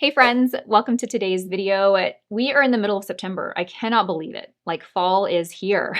Hey friends, welcome to today's video. We are in the middle of September. I cannot believe it. Like fall is here.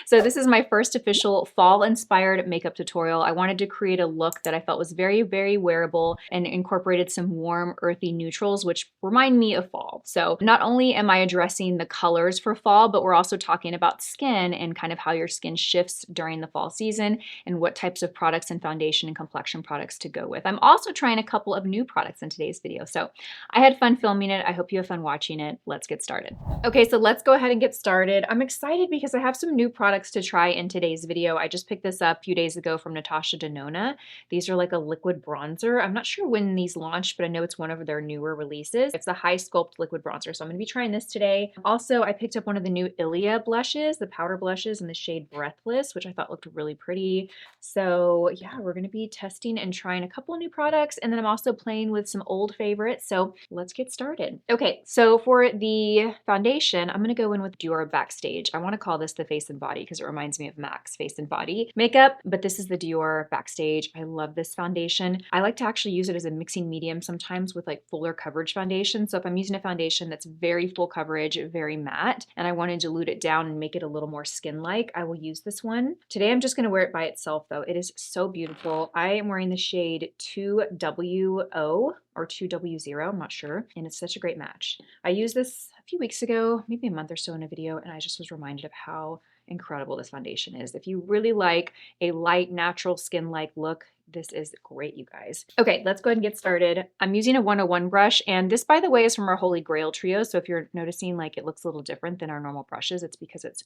So this is my first official fall inspired makeup tutorial. I wanted to create a look that I felt was very, very wearable and incorporated some warm, earthy neutrals, which remind me of fall. So not only am I addressing the colors for fall, but we're also talking about skin and kind of how your skin shifts during the fall season and what types of products and foundation and complexion products to go with. I'm also trying a couple of new products in today's video. So I had fun filming it. I hope you have fun watching it. Let's get started. Okay, so let's go ahead and get started. I'm excited because I have some new products to try in today's video. I just picked this up a few days ago from Natasha Denona. These are like a liquid bronzer. I'm not sure when these launched, but I know it's one of their newer releases. It's the High Sculpt liquid bronzer, so I'm gonna be trying this today. Also, I picked up one of the new ILIA blushes, the powder blushes in the shade Breathless, which I thought looked really pretty. So yeah, we're gonna be testing and trying a couple of new products, and then I'm also playing with some old favorites. So let's get started. Okay, so for the foundation, I'm gonna go in with Dior Backstage. I wanna call this the Face and Body because it reminds me of MAC's Face and Body makeup, but this is the Dior Backstage. I love this foundation. I like to actually use it as a mixing medium sometimes with like fuller coverage foundation. So if I'm using a foundation that's very full coverage, very matte, and I wanna dilute it down and make it a little more skin-like, I will use this one. Today I'm just gonna wear it by itself though. It is so beautiful. I am wearing the shade 2WO or 2W0, I'm not sure, and it's such a great match. I used this a few weeks ago, maybe a month or so in a video, and I just was reminded of how incredible this foundation is. If you really like a light, natural skin-like look, this is great, you guys. Okay, let's go ahead and get started. I'm using a 101 brush, and this, by the way, is from our Holy Grail trio, so if you're noticing like it looks a little different than our normal brushes, it's because it's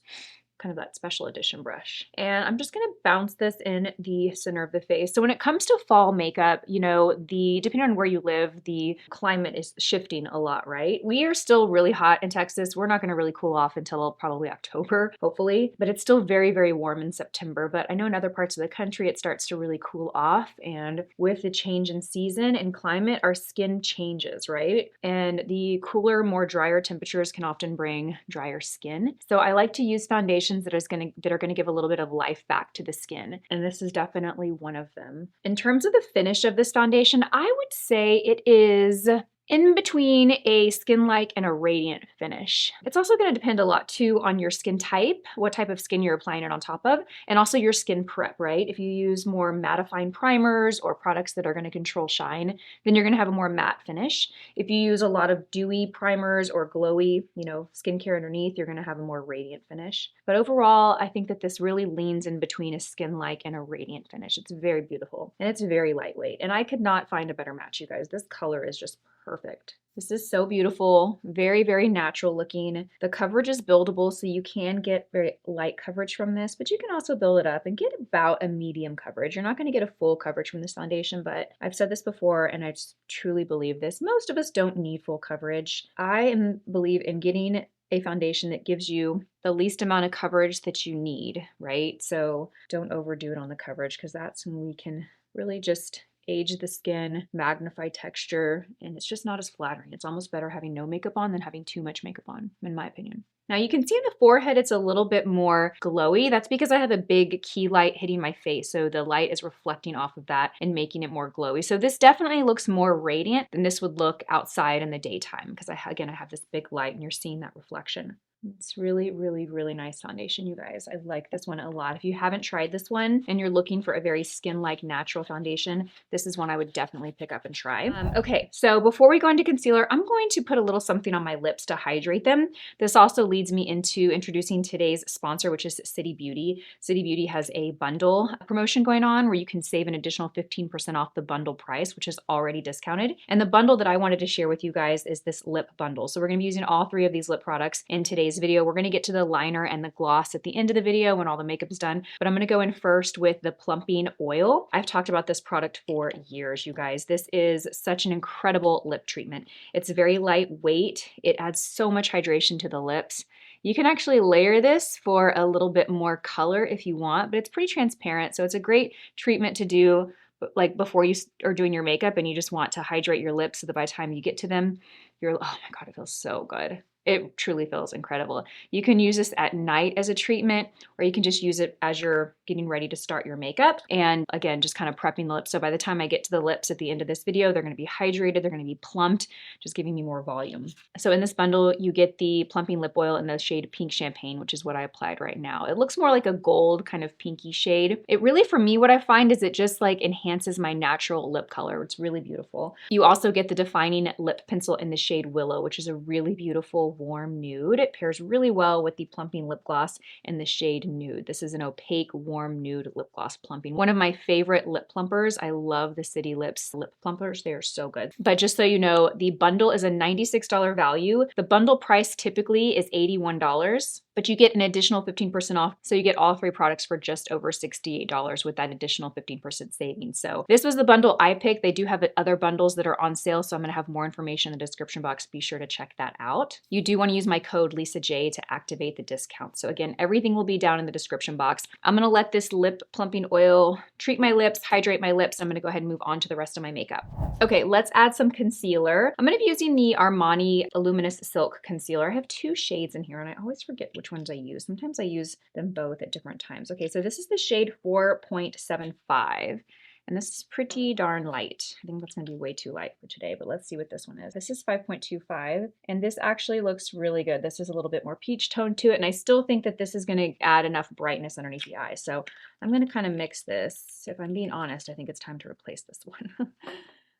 kind of that special edition brush. And I'm just gonna bounce this in the center of the face. So when it comes to fall makeup, you know, depending on where you live, the climate is shifting a lot, right? We are still really hot in Texas. We're not gonna really cool off until probably October, hopefully, but it's still very, very warm in September. But I know in other parts of the country, it starts to really cool off. And with the change in season and climate, our skin changes, right? And the cooler, more drier temperatures can often bring drier skin. So I like to use foundations that are gonna give a little bit of life back to the skin. And this is definitely one of them. In terms of the finish of this foundation, I would say it is in between a skin-like and a radiant finish. It's also going to depend a lot too on your skin type, what type of skin you're applying it on top of, and also your skin prep, right? If you use more mattifying primers or products that are going to control shine, then you're going to have a more matte finish. If you use a lot of dewy primers or glowy, you know, skincare underneath, you're going to have a more radiant finish. But overall, I think that this really leans in between a skin-like and a radiant finish. It's very beautiful and it's very lightweight. And I could not find a better match, you guys. This color is just perfect. This is so beautiful, very, very natural looking. The coverage is buildable, so you can get very light coverage from this, but you can also build it up and get about a medium coverage. You're not going to get a full coverage from this foundation, but I've said this before and I just truly believe this. Most of us don't need full coverage. I believe in getting a foundation that gives you the least amount of coverage that you need, right? So don't overdo it on the coverage because that's when we can really just age the skin, magnify texture, and it's just not as flattering. It's almost better having no makeup on than having too much makeup on, in my opinion. Now you can see in the forehead it's a little bit more glowy. That's because I have a big key light hitting my face, so the light is reflecting off of that and making it more glowy. So this definitely looks more radiant than this would look outside in the daytime because I have this big light and you're seeing that reflection. It's really, really, really nice foundation, you guys. I like this one a lot. If you haven't tried this one and you're looking for a very skin-like natural foundation, this is one I would definitely pick up and try. Okay, so before we go into concealer, I'm going to put a little something on my lips to hydrate them. This also leads me into introducing today's sponsor, which is City Beauty. City Beauty has a bundle promotion going on where you can save an additional 15% off the bundle price, which is already discounted. And the bundle that I wanted to share with you guys is this lip bundle. So we're gonna be using all three of these lip products in today's video. We're going to get to the liner and the gloss at the end of the video when all the makeup is done, but I'm going to go in first with the plumping oil. I've talked about this product for years, you guys. This is such an incredible lip treatment. It's very lightweight. It adds so much hydration to the lips. You can actually layer this for a little bit more color if you want, but it's pretty transparent, so it's a great treatment to do like before you are doing your makeup and you just want to hydrate your lips so that by the time you get to them, you're, oh my God, it feels so good. It truly feels incredible. You can use this at night as a treatment, or you can just use it as you're getting ready to start your makeup. And again, just kind of prepping the lips. So by the time I get to the lips at the end of this video, they're going to be hydrated, they're going to be plumped, just giving me more volume. So in this bundle, you get the plumping lip oil in the shade Pink Champagne, which is what I applied right now. It looks more like a gold kind of pinky shade. It really, for me, what I find is it just like enhances my natural lip color. It's really beautiful. You also get the defining lip pencil in the shade Willow, which is a really beautiful warm nude. It pairs really well with the plumping lip gloss in the shade Nude. This is an opaque warm nude lip gloss plumping. One of my favorite lip plumpers. I love the City Lips lip plumpers. They are so good. But just so you know, the bundle is a $96 value. The bundle price typically is $81, but you get an additional 15% off. So you get all 3 products for just over $68 with that additional 15% savings. So this was the bundle I picked. They do have other bundles that are on sale, so I'm gonna have more information in the description box. Be sure to check that out. You do wanna use my code LisaJ to activate the discount. So again, everything will be down in the description box. I'm gonna let this lip plumping oil treat my lips, hydrate my lips. I'm gonna go ahead and move on to the rest of my makeup. Okay, let's add some concealer. I'm gonna be using the Armani Luminous Silk Concealer. I have 2 shades in here and I always forget which ones I use. Sometimes I use them both at different times. Okay, so this is the shade 4.75. And this is pretty darn light. I think that's gonna be way too light for today, but let's see what this one is. This is 5.25, and this actually looks really good. This is a little bit more peach tone to it, and I still think that this is gonna add enough brightness underneath the eye. So I'm gonna kind of mix this. If I'm being honest, I think it's time to replace this one.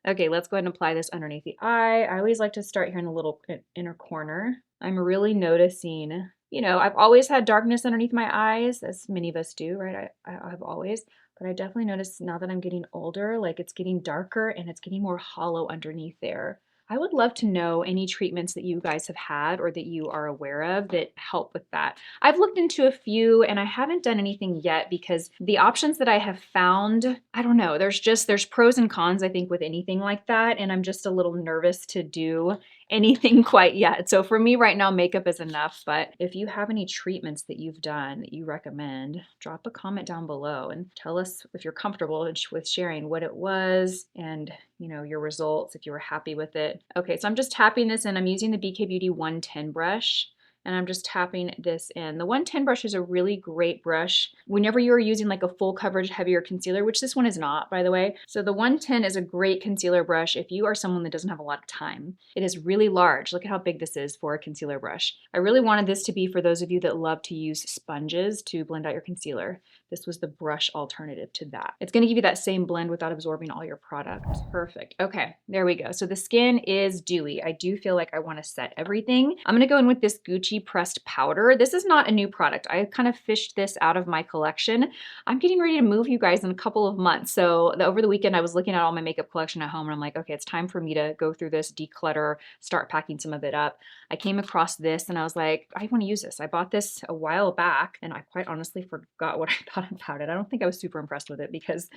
Okay, let's go ahead and apply this underneath the eye. I always like to start here in the little inner corner. I'm really noticing, you know, I've always had darkness underneath my eyes, as many of us do, right? I've always, but I definitely noticed now that I'm getting older, like it's getting darker and it's getting more hollow underneath there. I would love to know any treatments that you guys have had or that you are aware of that help with that. I've looked into a few and I haven't done anything yet because the options that I have found, I don't know, there's pros and cons, I think, with anything like that. And I'm just a little nervous to do anything quite yet. So for me right now, makeup is enough. But if you have any treatments that you've done that you recommend, drop a comment down below and tell us if you're comfortable with sharing what it was and, you know, your results, if you were happy with it. Okay, so I'm just tapping this in. I'm using the BK Beauty 110 brush. And I'm just tapping this in. The 110 brush is a really great brush whenever you're using like a full coverage heavier concealer, which this one is not, by the way. So the 110 is a great concealer brush if you are someone that doesn't have a lot of time. It is really large. Look at how big this is for a concealer brush. I really wanted this to be for those of you that love to use sponges to blend out your concealer. This was the brush alternative to that. It's gonna give you that same blend without absorbing all your product. Perfect. Okay, there we go. So the skin is dewy. I do feel like I wanna set everything. I'm gonna go in with this Gucci pressed powder. This is not a new product. I kind of fished this out of my collection. I'm getting ready to move, you guys, in a couple of months. So over the weekend, I was looking at all my makeup collection at home and I'm like, okay, it's time for me to go through this, declutter, start packing some of it up. I came across this and I was like, I want to use this. I bought this a while back and I quite honestly forgot what I thought about it. I don't think I was super impressed with it because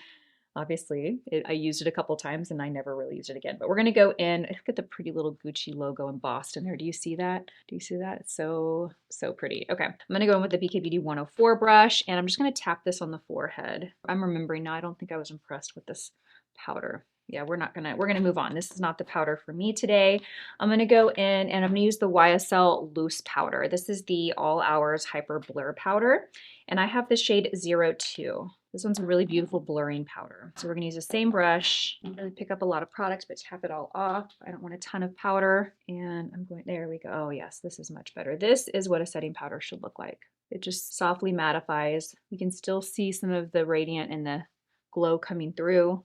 obviously, I used it a couple times and I never really used it again. But we're gonna go in, look at the pretty little Gucci logo embossed in there. Do you see that? Do you see that? It's so, so pretty. Okay, I'm gonna go in with the BK Beauty 104 brush and I'm just gonna tap this on the forehead. I'm remembering now, I don't think I was impressed with this powder. Yeah, we're gonna move on. This is not the powder for me today. I'm gonna go in and I'm gonna use the YSL loose powder. This is the All Hours Hyper Blur powder. And I have the shade 02. This one's a really beautiful blurring powder. So we're gonna use the same brush. I'm gonna pick up a lot of products, but tap it all off. I don't want a ton of powder. And I'm going, there we go. Oh yes, this is much better. This is what a setting powder should look like. It just softly mattifies. You can still see some of the radiant and the glow coming through.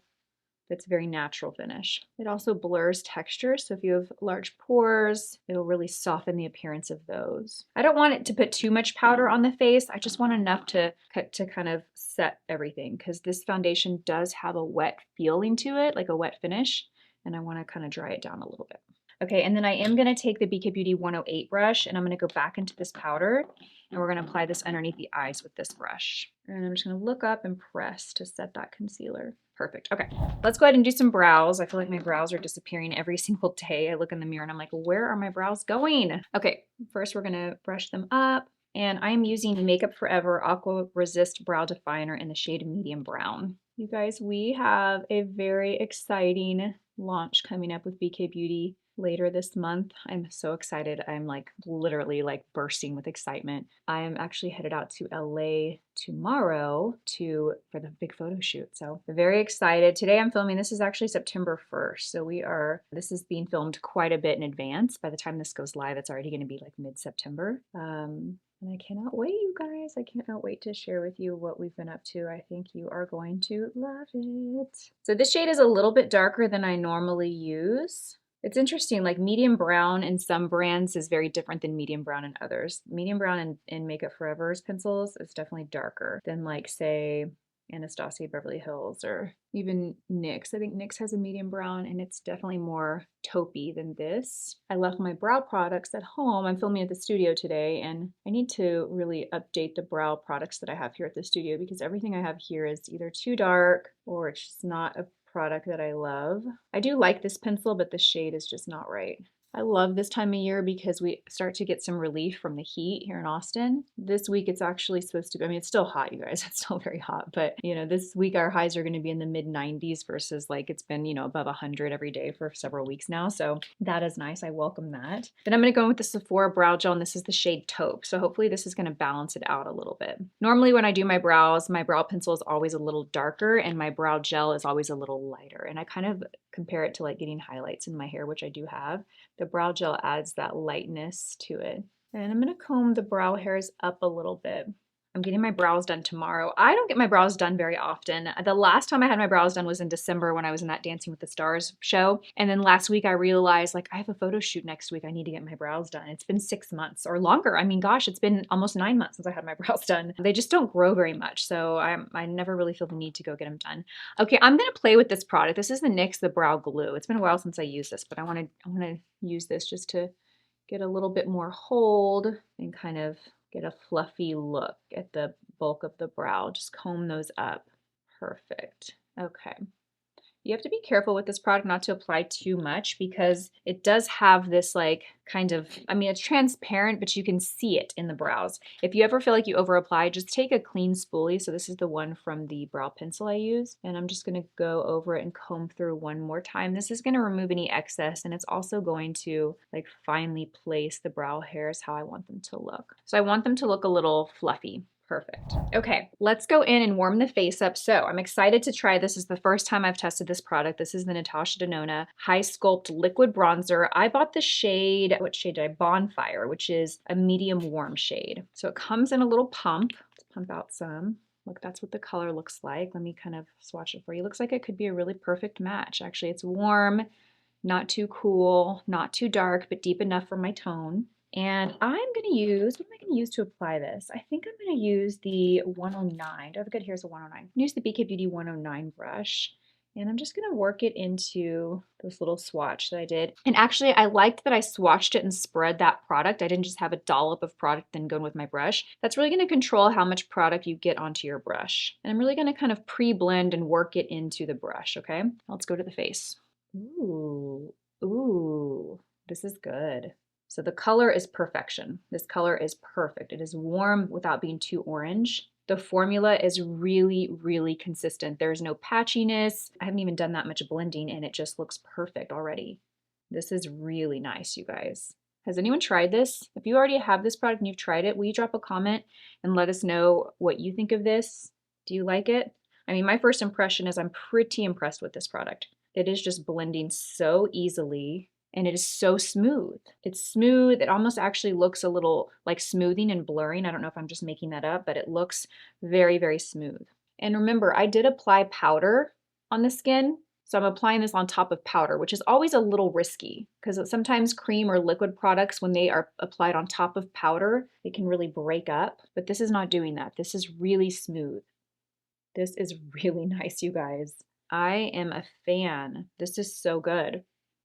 It's a very natural finish. It also blurs texture, so if you have large pores, it'll really soften the appearance of those. I don't want it to put too much powder on the face. I just want enough to kind of set everything because this foundation does have a wet feeling to it, like a wet finish, and I want to kind of dry it down a little bit. Okay, and then I am going to take the BK Beauty 108 brush and I'm going to go back into this powder and we're going to apply this underneath the eyes with this brush. And I'm just going to look up and press to set that concealer. Perfect. Okay, let's go ahead and do some brows. I feel like my brows are disappearing every single day. I look in the mirror and I'm like, where are my brows going? Okay, first we're going to brush them up. And I'm using Makeup Forever Aqua Resist Brow Definer in the shade Medium Brown. You guys, we have a very exciting launch coming up with BK Beauty. later this month. I'm so excited. I'm like literally like bursting with excitement. I am actually headed out to LA tomorrow for the big photo shoot. So very excited. Today I'm filming, this is actually September 1st. So this is being filmed quite a bit in advance. By the time this goes live, it's already going to be like mid-September. And I cannot wait, you guys. I cannot wait to share with you what we've been up to. I think you are going to love it. So this shade is a little bit darker than I normally use. It's interesting, like medium brown in some brands is very different than medium brown in others. Medium brown in Makeup Forever's pencils is definitely darker than like say Anastasia Beverly Hills or even NYX. I think NYX has a medium brown and it's definitely more taupey than this. I left my brow products at home. I'm filming at the studio today and I need to really update the brow products that I have here at the studio because everything I have here is either too dark or it's just not a product that I love. I do like this pencil, but the shade is just not right. I love this time of year because we start to get some relief from the heat here in Austin. This week it's actually supposed to be, I mean, it's still hot, you guys, it's still very hot, but you know, this week our highs are going to be in the mid 90s versus like it's been, you know, above 100 every day for several weeks now. So that is nice. I welcome that. Then I'm going to go in with the Sephora Brow Gel and this is the shade Taupe. So hopefully this is going to balance it out a little bit. Normally when I do my brows, my brow pencil is always a little darker and my brow gel is always a little lighter. And I kind of compare it to like getting highlights in my hair, which I do have. The brow gel adds that lightness to it. And I'm gonna comb the brow hairs up a little bit. I'm getting my brows done tomorrow. I don't get my brows done very often. The last time I had my brows done was in December when I was in that Dancing with the Stars show. And then last week I realized like I have a photo shoot next week. I need to get my brows done. It's been 6 months or longer. I mean, gosh, it's been almost 9 months since I had my brows done. They just don't grow very much. So I never really feel the need to go get them done. Okay, I'm gonna play with this product. This is the NYX The Brow Glue. It's been a while since I used this, but I wanna use this just to get a little bit more hold and kind of get a fluffy look at the bulk of the brow. Just comb those up. Perfect. Okay. You have to be careful with this product not to apply too much because it does have this like kind of, I mean, it's transparent, but you can see it in the brows. If you ever feel like you over apply, just take a clean spoolie. So this is the one from the brow pencil I use. And I'm just gonna go over it and comb through one more time. This is gonna remove any excess and it's also going to like finely place the brow hairs how I want them to look. So I want them to look a little fluffy. Perfect. Okay, let's go in and warm the face up. So I'm excited to try this. This is the first time I've tested this product. This is the Natasha Denona High Sculpt Liquid Bronzer. I bought the shade, what shade did I? Bonfire, which is a medium warm shade. So it comes in a little pump. Let's pump out some. Look, that's what the color looks like. Let me kind of swatch it for you. Looks like it could be a really perfect match. Actually, it's warm, not too cool, not too dark, but deep enough for my tone. And I'm going to use, what am I going to use to apply this? I think I'm going to use the 109. Do I have a good, here's a 109. I'm going to use the BK Beauty 109 brush. And I'm just going to work it into this little swatch that I did. And actually, I liked that I swatched it and spread that product. I didn't just have a dollop of product then go in with my brush. That's really going to control how much product you get onto your brush. And I'm really going to kind of pre-blend and work it into the brush, okay? Let's go to the face. Ooh, ooh, this is good. So the color is perfection. This color is perfect. It is warm without being too orange. The formula is really, really consistent. There's no patchiness. I haven't even done that much blending and it just looks perfect already. This is really nice, you guys. Has anyone tried this? If you already have this product and you've tried it, will you drop a comment and let us know what you think of this? Do you like it? I mean, my first impression is I'm pretty impressed with this product. It is just blending so easily. And it is so smooth. It's smooth. It almost actually looks a little like smoothing and blurring. I don't know if I'm just making that up, but it looks very, very smooth. And remember, I did apply powder on the skin. So I'm applying this on top of powder, which is always a little risky because sometimes cream or liquid products, when they are applied on top of powder, they can really break up. But this is not doing that. This is really smooth. This is really nice, you guys. I am a fan. This is so good.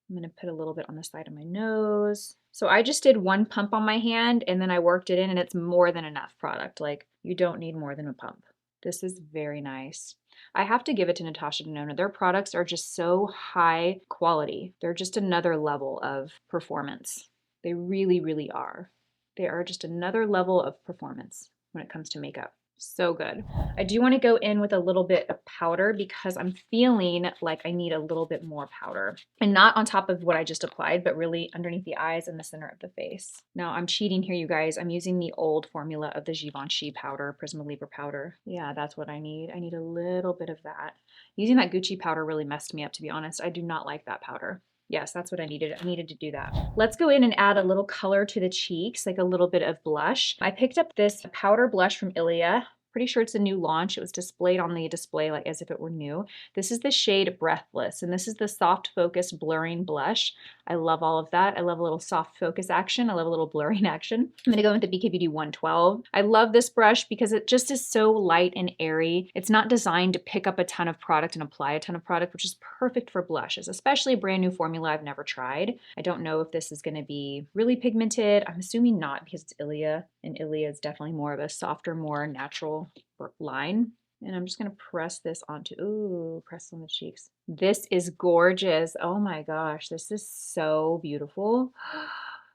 I'm gonna put a little bit on the side of my nose. So I just did one pump on my hand and then I worked it in and it's more than enough product. Like you don't need more than a pump. This is very nice. I have to give it to Natasha Denona. Their products are just so high quality. They're just another level of performance. They really, really are. They are just another level of performance when it comes to makeup. So good. I do want to go in with a little bit of powder because I'm feeling like I need a little bit more powder. And not on top of what I just applied, but really underneath the eyes and the center of the face. Now I'm cheating here, you guys. I'm using the old formula of the Givenchy powder, Prismacolor powder. Yeah, that's what I need. I need a little bit of that. Using that Gucci powder really messed me up, to be honest. I do not like that powder. Yes, that's what I needed. I needed to do that. Let's go in and add a little color to the cheeks, like a little bit of blush. I picked up this powder blush from ILIA. Pretty sure it's a new launch. It was displayed on the display like as if it were new. This is the shade Breathless, and this is the soft focus blurring blush. I love all of that. I love a little soft focus action. I love a little blurring action. I'm gonna go with the BK Beauty 112. I love this brush because it just is so light and airy. It's not designed to pick up a ton of product and apply a ton of product, which is perfect for blushes, especially a brand new formula I've never tried. I don't know if this is gonna be really pigmented. I'm assuming not because it's ILIA, and ILIA is definitely more of a softer, more natural line. And I'm just gonna press this onto, ooh, press on the cheeks. This is gorgeous. Oh my gosh, this is so beautiful.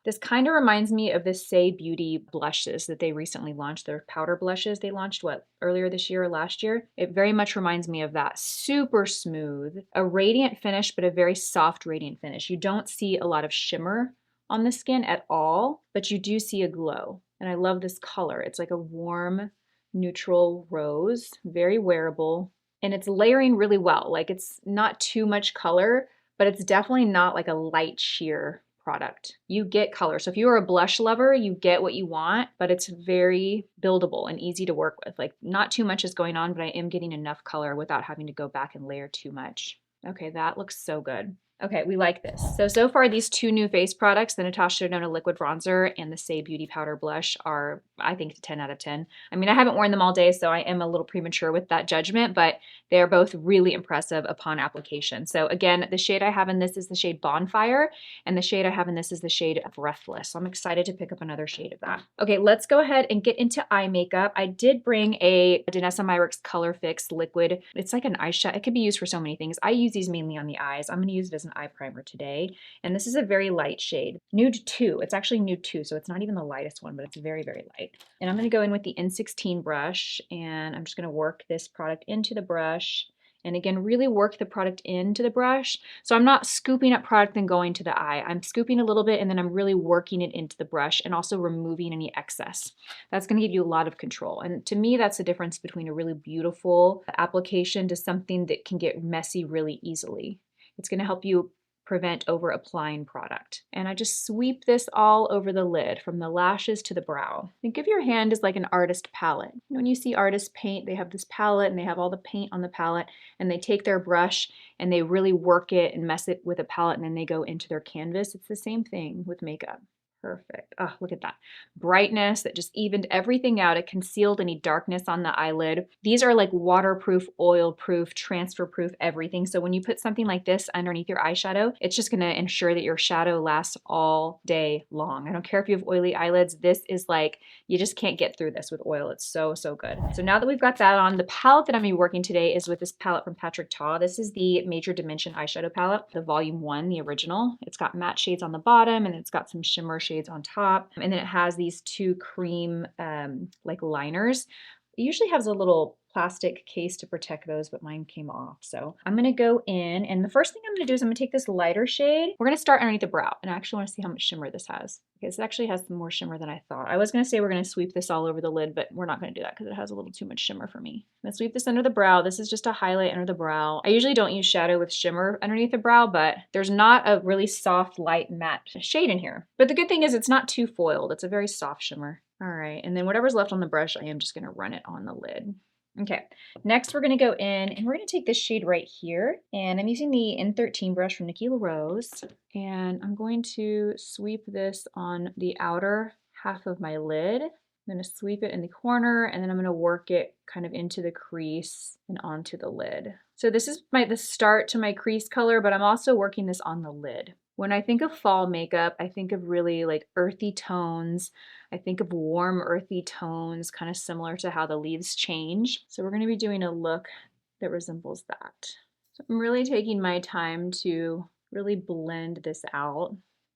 This kind of reminds me of the Say Beauty blushes that they recently launched, their powder blushes they launched, what, earlier this year or last year? It very much reminds me of that. Super smooth, a radiant finish, but a very soft radiant finish. You don't see a lot of shimmer on the skin at all, but you do see a glow. And I love this color. It's like a warm, neutral rose, very wearable, and it's layering really well. Like it's not too much color, but it's definitely not like a light sheer product. You get color. So if you are a blush lover, you get what you want, but it's very buildable and easy to work with. Like not too much is going on, but I am getting enough color without having to go back and layer too much. Okay, that looks so good. Okay, we like this. So far these two new face products, the Natasha Denona Liquid Bronzer and the Say Beauty Powder Blush are, I think, 10 out of 10. I mean, I haven't worn them all day, so I am a little premature with that judgment, but they're both really impressive upon application. So again, the shade I have in this is the shade Bonfire, and the shade I have in this is the shade Breathless. So I'm excited to pick up another shade of that. Okay, let's go ahead and get into eye makeup. I did bring a Danessa Myricks Color Fix liquid. It's like an eyeshadow. It could be used for so many things. I use these mainly on the eyes. I'm gonna use it as an eye primer today. And this is a very light shade, Nude 2. It's actually Nude 2, so it's not even the lightest one, but it's very, very light. And I'm gonna go in with the N16 brush, and I'm just gonna work this product into the brush. And again, really work the product into the brush. So I'm not scooping up product and going to the eye. I'm scooping a little bit and then I'm really working it into the brush and also removing any excess. That's gonna give you a lot of control. And to me, that's the difference between a really beautiful application to something that can get messy really easily. It's gonna help you prevent over applying product. And I just sweep this all over the lid from the lashes to the brow. Think of your hand as like an artist palette. When you see artists paint, they have this palette and they have all the paint on the palette and they take their brush and they really work it and mess it with a palette and then they go into their canvas. It's the same thing with makeup. Perfect. Oh, look at that. Brightness that just evened everything out. It concealed any darkness on the eyelid. These are like waterproof, oil-proof, transfer-proof, everything. So when you put something like this underneath your eyeshadow, it's just gonna ensure that your shadow lasts all day long. I don't care if you have oily eyelids. This is like, you just can't get through this with oil. It's so, so good. So now that we've got that on, the palette that I'm gonna be working today is with this palette from Patrick Ta. This is the Major Dimension eyeshadow palette, the volume 1, the original. It's got matte shades on the bottom and it's got some shimmer shades on top, and then it has these two cream like liners. It usually has a little plastic case to protect those, but mine came off. So I'm gonna go in, and the first thing I'm gonna do is I'm gonna take this lighter shade. We're gonna start underneath the brow, and I actually wanna see how much shimmer this has. Okay, this actually has some more shimmer than I thought. I was gonna say we're gonna sweep this all over the lid, but we're not gonna do that because it has a little too much shimmer for me. I'm gonna sweep this under the brow. This is just a highlight under the brow. I usually don't use shadow with shimmer underneath the brow, but there's not a really soft, light, matte shade in here. But the good thing is it's not too foiled. It's a very soft shimmer. All right, and then whatever's left on the brush, I am just gonna run it on the lid. Okay, next we're gonna go in and we're gonna take this shade right here, and I'm using the N13 brush from Nikki LaRose, and I'm going to sweep this on the outer half of my lid. I'm gonna sweep it in the corner, and then I'm gonna work it kind of into the crease and onto the lid. So this is the start to my crease color, but I'm also working this on the lid. When I think of fall makeup, I think of really like earthy tones. I think of warm earthy tones, kind of similar to how the leaves change. So we're going to be doing a look that resembles that. So I'm really taking my time to really blend this out.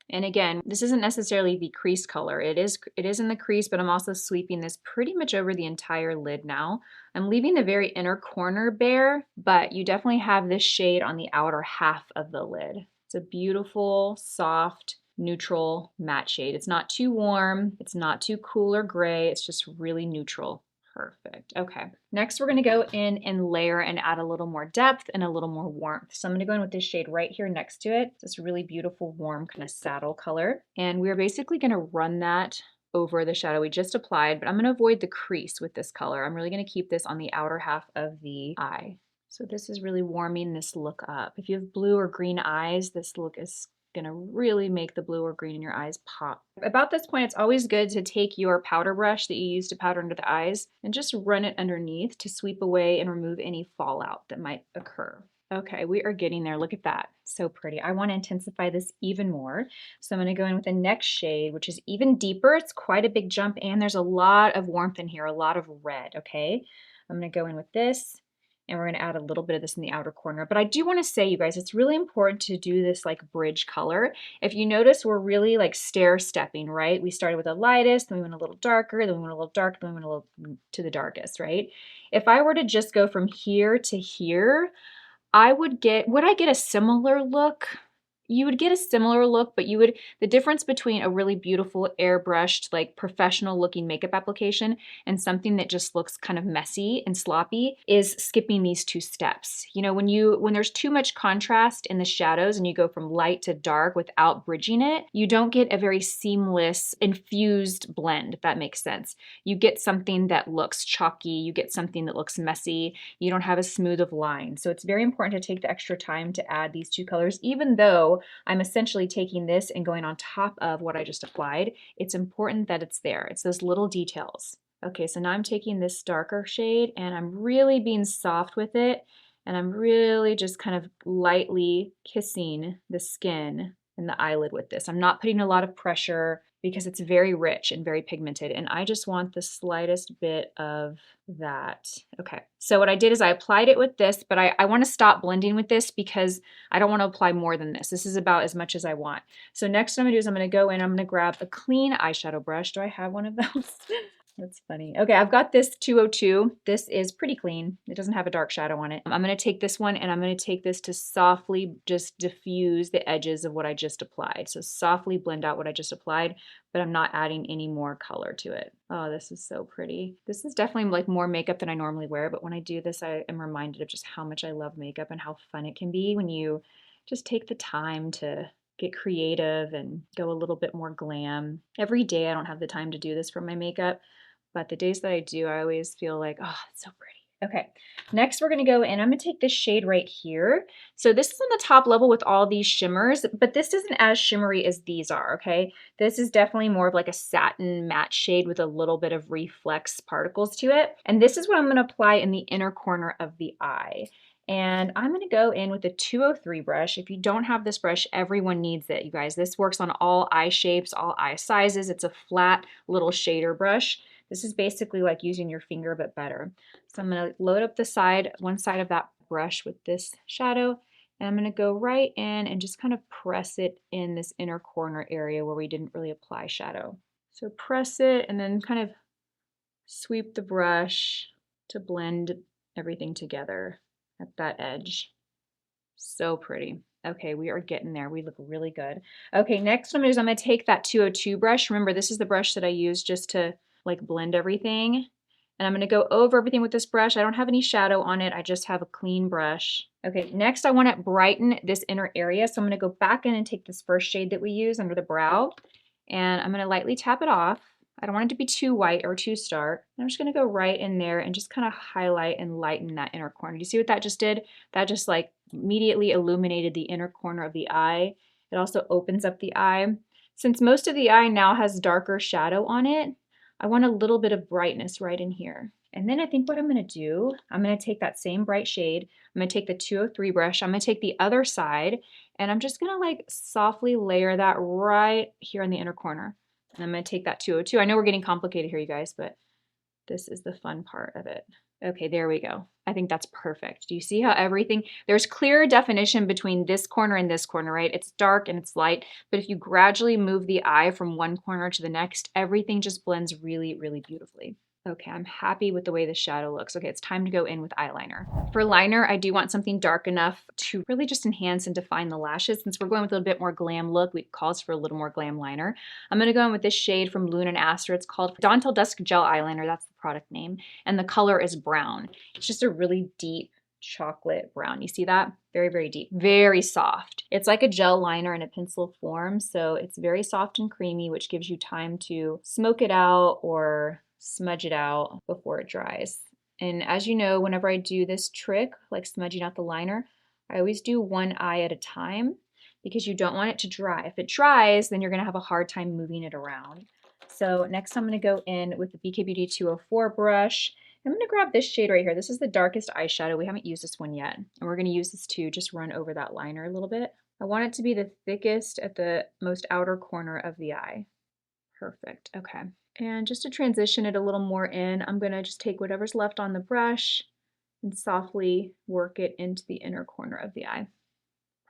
And again, this isn't necessarily the crease color. It is in the crease, but I'm also sweeping this pretty much over the entire lid now. I'm leaving the very inner corner bare, but you definitely have this shade on the outer half of the lid. It's a beautiful, soft, neutral matte shade. It's not too warm, it's not too cool or gray, it's just really neutral. Perfect. Okay. Next, we're going to go in and layer and add a little more depth and a little more warmth. So I'm going to go in with this shade right here next to it. This really beautiful, warm kind of saddle color. And we're basically going to run that over the shadow we just applied, but I'm going to avoid the crease with this color. I'm really going to keep this on the outer half of the eye. So this is really warming this look up. If you have blue or green eyes, this look is gonna really make the blue or green in your eyes pop. About this point, it's always good to take your powder brush that you use to powder under the eyes and just run it underneath to sweep away and remove any fallout that might occur. Okay, we are getting there. Look at that. So pretty. I want to intensify this even more. So I'm going to go in with the next shade, which is even deeper. It's quite a big jump, and there's a lot of warmth in here, a lot of red, okay? I'm going to go in with this. And we're going to add a little bit of this in the outer corner. But I do want to say, you guys, it's really important to do this like bridge color. If you notice, we're really like stair stepping, right? We started with the lightest, then we went a little darker, then we went a little dark, then we went a little to the darkest, right? If I were to just go from here to here, would I get a similar look? You would get a similar look, but the difference between a really beautiful airbrushed, like professional looking makeup application and something that just looks kind of messy and sloppy is skipping these two steps. You know, when there's too much contrast in the shadows and you go from light to dark without bridging it, you don't get a very seamless, infused blend, if that makes sense. You get something that looks chalky, you get something that looks messy, you don't have as smooth of line. So it's very important to take the extra time to add these two colors, even though I'm essentially taking this and going on top of what I just applied. It's important that it's there. It's those little details. Okay, so now I'm taking this darker shade and I'm really being soft with it, and I'm really just kind of lightly kissing the skin and the eyelid with this. I'm not putting a lot of pressure because it's very rich and very pigmented, and I just want the slightest bit of that. Okay, so what I did is I applied it with this, but I want to stop blending with this because I don't want to apply more than this. This is about as much as I want. So next what I'm going to do is I'm going to go in, I'm going to grab a clean eyeshadow brush. Do I have one of those? That's funny. Okay, I've got this 202. This is pretty clean. It doesn't have a dark shadow on it. I'm going to take this one and I'm going to take this to softly just diffuse the edges of what I just applied. So softly blend out what I just applied, but I'm not adding any more color to it. Oh, this is so pretty. This is definitely like more makeup than I normally wear, but when I do this, I am reminded of just how much I love makeup and how fun it can be when you just take the time to get creative and go a little bit more glam. Every day I don't have the time to do this for my makeup, but the days that I do, I always feel like, oh, it's so pretty. Okay, next we're gonna go in, I'm gonna take this shade right here. So this is on the top level with all these shimmers, but this isn't as shimmery as these are, okay? This is definitely more of like a satin matte shade with a little bit of reflex particles to it. And this is what I'm gonna apply in the inner corner of the eye. And I'm gonna go in with a 203 brush. If you don't have this brush, everyone needs it, you guys. This works on all eye shapes, all eye sizes. It's a flat little shader brush. This is basically like using your finger, but better. So I'm going to load up the side, one side of that brush with this shadow, and I'm going to go right in and just kind of press it in this inner corner area where we didn't really apply shadow. So press it and then kind of sweep the brush to blend everything together at that edge. So pretty. Okay, we are getting there. We look really good. Okay, next what I'm going to take that 202 brush. Remember, this is the brush that I use just to like blend everything. And I'm going to go over everything with this brush. I don't have any shadow on it. I just have a clean brush. Okay, next I want to brighten this inner area. So I'm going to go back in and take this first shade that we use under the brow. And I'm going to lightly tap it off. I don't want it to be too white or too stark. I'm just going to go right in there and just kind of highlight and lighten that inner corner. Do you see what that just did? That just like immediately illuminated the inner corner of the eye. It also opens up the eye. Since most of the eye now has darker shadow on it, I want a little bit of brightness right in here. And then I think what I'm going to do, I'm going to take that same bright shade, I'm going to take the 203 brush, I'm going to take the other side, and I'm just going to like softly layer that right here in the inner corner. And I'm going to take that 202. I know we're getting complicated here, you guys, but this is the fun part of it. Okay, there we go. I think that's perfect. Do you see how everything, there's clear definition between this corner and this corner, right? It's dark and it's light, but if you gradually move the eye from one corner to the next, everything just blends really, really beautifully. Okay, I'm happy with the way the shadow looks. Okay, it's time to go in with eyeliner. For liner, I do want something dark enough to really just enhance and define the lashes. Since we're going with a little bit more glam look, it calls for a little more glam liner. I'm gonna go in with this shade from Luna and Aster. It's called Dawn Till Dusk Gel Eyeliner, that's the product name. And the color is brown. It's just a really deep chocolate brown. You see that? Very, very deep, very soft. It's like a gel liner in a pencil form. So it's very soft and creamy, which gives you time to smoke it out or smudge it out before it dries. And as you know, whenever I do this trick, like smudging out the liner, I always do one eye at a time because you don't want it to dry. If it dries, then you're gonna have a hard time moving it around. So next I'm gonna go in with the BK Beauty 204 brush. I'm gonna grab this shade right here. This is the darkest eyeshadow. We haven't used this one yet. And we're gonna use this to just run over that liner a little bit. I want it to be the thickest at the most outer corner of the eye. Perfect, okay. And just to transition it a little more in, I'm gonna just take whatever's left on the brush and softly work it into the inner corner of the eye.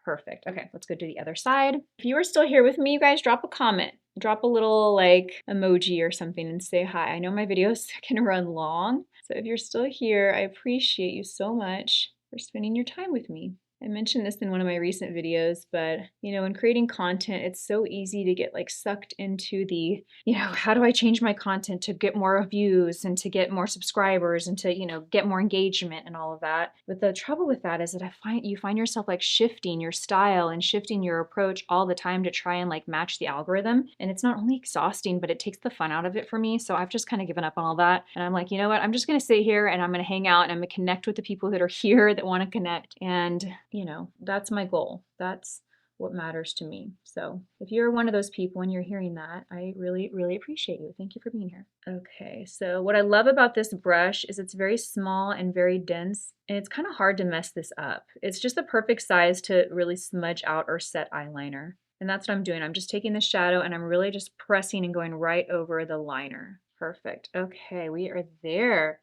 Perfect. Okay, let's go to the other side. If you are still here with me, you guys drop a comment. Drop a little like emoji or something and say hi. I know my videos can run long, so if you're still here, I appreciate you so much for spending your time with me. I mentioned this in one of my recent videos, but you know, in creating content, it's so easy to get like sucked into the, you know, how do I change my content to get more views and to get more subscribers and to, you know, get more engagement and all of that. But the trouble with that is that you find yourself like shifting your style and shifting your approach all the time to try and like match the algorithm. And it's not only exhausting, but it takes the fun out of it for me. So I've just kind of given up on all that. And I'm like, you know what? I'm just going to sit here and I'm going to hang out and I'm going to connect with the people that are here that want to connect. And you know, that's my goal. That's what matters to me. So if you're one of those people and you're hearing that, I really, really appreciate you. Thank you for being here. Okay, so what I love about this brush is it's very small and very dense, and it's kind of hard to mess this up. It's just the perfect size to really smudge out or set eyeliner. And that's what I'm doing. I'm just taking the shadow and I'm really just pressing and going right over the liner. Perfect. Okay, we are there.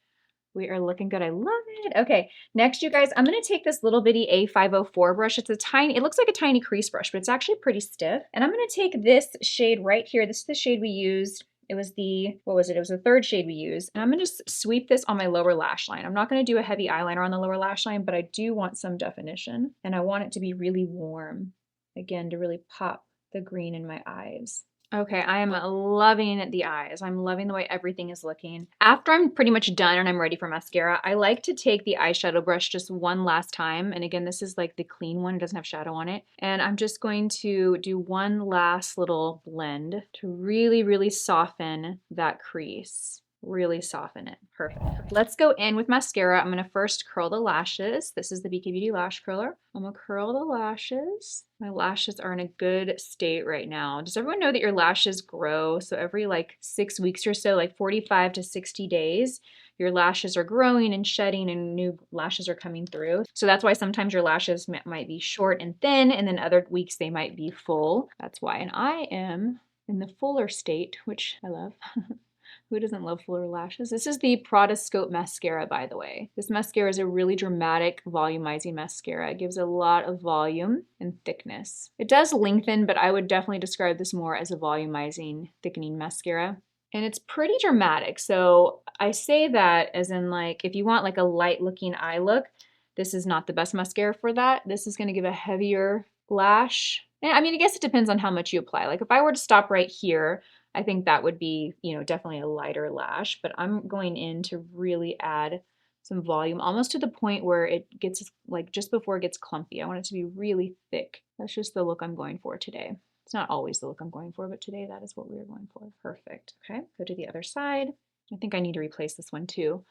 We are looking good. I love it. Okay, next you guys, I'm gonna take this little bitty A504 brush. It's a tiny, it looks like a tiny crease brush, but it's actually pretty stiff. And I'm gonna take this shade right here. This is the shade we used. It was the, what was it? It was the third shade we used. And I'm gonna just sweep this on my lower lash line. I'm not gonna do a heavy eyeliner on the lower lash line, but I do want some definition. And I want it to be really warm, again, to really pop the green in my eyes. Okay, I am loving the eyes. I'm loving the way everything is looking. After I'm pretty much done and I'm ready for mascara, I like to take the eyeshadow brush just one last time. And again, this is like the clean one, it doesn't have shadow on it. And I'm just going to do one last little blend to really, really soften that crease. Really soften it. Perfect. Let's go in with mascara. I'm going to first curl the lashes. This is the BK Beauty Lash Curler. I'm going to curl the lashes. My lashes are in a good state right now. Does everyone know that your lashes grow? So every like 6 weeks or so, like 45 to 60 days, your lashes are growing and shedding and new lashes are coming through. So that's why sometimes your lashes might be short and thin, and then other weeks they might be full. That's why. And I am in the fuller state, which I love. Who doesn't love fuller lashes? This is the Prada Sculpt mascara, by the way. This mascara is a really dramatic volumizing mascara. It gives a lot of volume and thickness. It does lengthen, but I would definitely describe this more as a volumizing, thickening mascara. And it's pretty dramatic. So I say that as in like, if you want like a light looking eye look, this is not the best mascara for that. This is gonna give a heavier lash. And I mean, I guess it depends on how much you apply. Like if I were to stop right here, I think that would be, you know, definitely a lighter lash, but I'm going in to really add some volume, almost to the point where it gets like just before it gets clumpy. I want it to be really thick. That's just the look I'm going for today. It's not always the look I'm going for, but today that is what we're going for. Perfect. Okay, go to the other side. I think I need to replace this one too.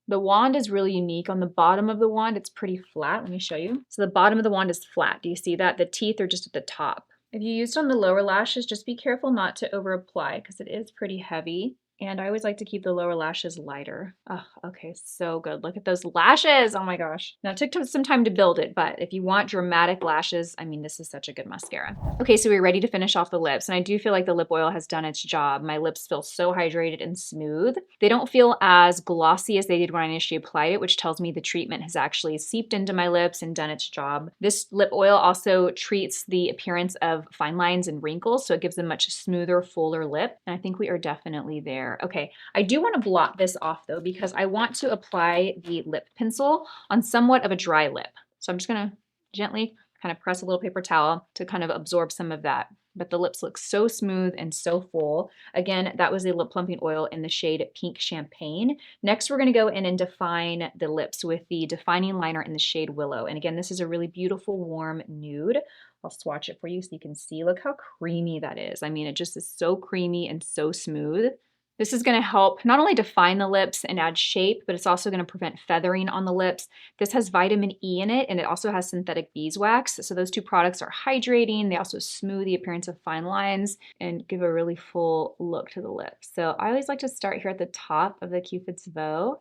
The wand is really unique. On the bottom of the wand, it's pretty flat. Let me show you. So the bottom of the wand is flat. Do you see that? The teeth are just at the top. If you used on the lower lashes, just be careful not to over apply because it is pretty heavy. And I always like to keep the lower lashes lighter. Oh, okay, so good. Look at those lashes. Oh my gosh. Now it took some time to build it, but if you want dramatic lashes, I mean, this is such a good mascara. Okay, so we're ready to finish off the lips. And I do feel like the lip oil has done its job. My lips feel so hydrated and smooth. They don't feel as glossy as they did when I initially applied it, which tells me the treatment has actually seeped into my lips and done its job. This lip oil also treats the appearance of fine lines and wrinkles, so it gives a much smoother, fuller lip. And I think we are definitely there. Okay, I do want to blot this off though, because I want to apply the lip pencil on somewhat of a dry lip. So I'm just gonna gently kind of press a little paper towel to kind of absorb some of that. But the lips look so smooth and so full. Again, that was a lip plumping oil in the shade Pink Champagne. Next, we're gonna go in and define the lips with the defining liner in the shade Willow. And again, this is a really beautiful, warm nude. I'll swatch it for you so you can see. Look how creamy that is. I mean, it just is so creamy and so smooth. This is going to help not only define the lips and add shape, but it's also going to prevent feathering on the lips. This has vitamin E in it, and it also has synthetic beeswax. So those two products are hydrating. They also smooth the appearance of fine lines and give a really full look to the lips. So I always like to start here at the top of the Cupid's bow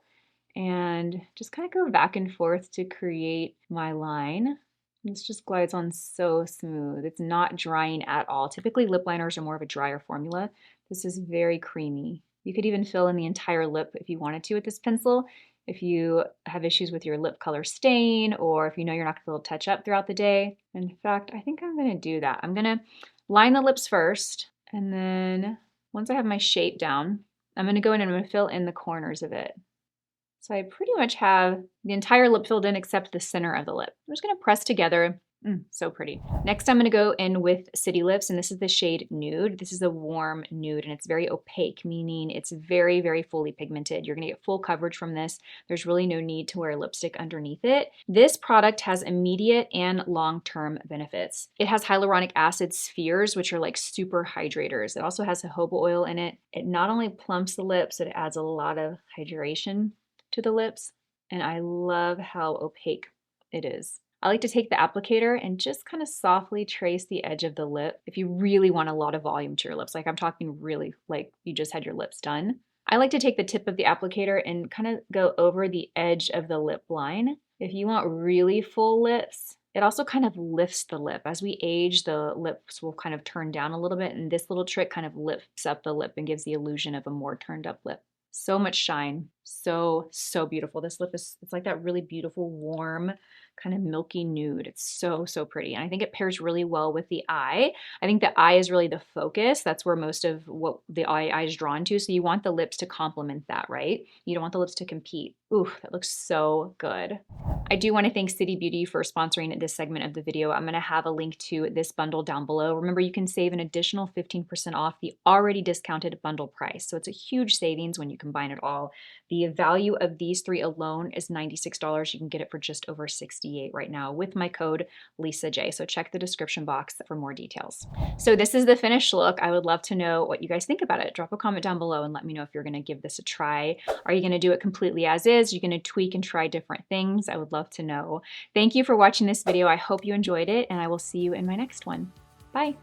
and just kind of go back and forth to create my line. This just glides on so smooth. It's not drying at all. Typically lip liners are more of a drier formula. This is very creamy. You could even fill in the entire lip if you wanted to with this pencil. If you have issues with your lip color stain, or if you know you're not going to touch up throughout the day. In fact, I think I'm going to do that. I'm going to line the lips first, and then once I have my shape down, I'm going to go in and I'm going to fill in the corners of it. So I pretty much have the entire lip filled in except the center of the lip. I'm just going to press together. So pretty. Next, I'm going to go in with City Lips, and this is the shade Nude. This is a warm nude, and it's very opaque, meaning it's very, very fully pigmented. You're going to get full coverage from this. There's really no need to wear lipstick underneath it. This product has immediate and long-term benefits. It has hyaluronic acid spheres, which are like super hydrators. It also has jojoba oil in it. It not only plumps the lips, it adds a lot of hydration to the lips, and I love how opaque it is. I like to take the applicator and just kind of softly trace the edge of the lip if you really want a lot of volume to your lips. Like I'm talking really like you just had your lips done. I like to take the tip of the applicator and kind of go over the edge of the lip line. If you want really full lips, it also kind of lifts the lip. As we age, the lips will kind of turn down a little bit, and this little trick kind of lifts up the lip and gives the illusion of a more turned up lip. So much shine. So beautiful. This lip is, it's like that really beautiful, warm, kind of milky nude. It's so pretty. And I think it pairs really well with the eye. I think the eye is really the focus. That's where most of what the eye is drawn to. So you want the lips to complement that, right? You don't want the lips to compete. Ooh, that looks so good. I do want to thank City Beauty for sponsoring this segment of the video. I'm going to have a link to this bundle down below. Remember, you can save an additional 15% off the already discounted bundle price. So it's a huge savings when you combine it all. The value of these three alone is $96. You can get it for just over $68 right now with my code LisaJ. So check the description box for more details. So this is the finished look. I would love to know what you guys think about it. Drop a comment down below and let me know if you're going to give this a try. Are you going to do it completely as is? You're going to tweak and try different things? I would love to know. Thank you for watching this video. I hope you enjoyed it, and I will see you in my next one. Bye.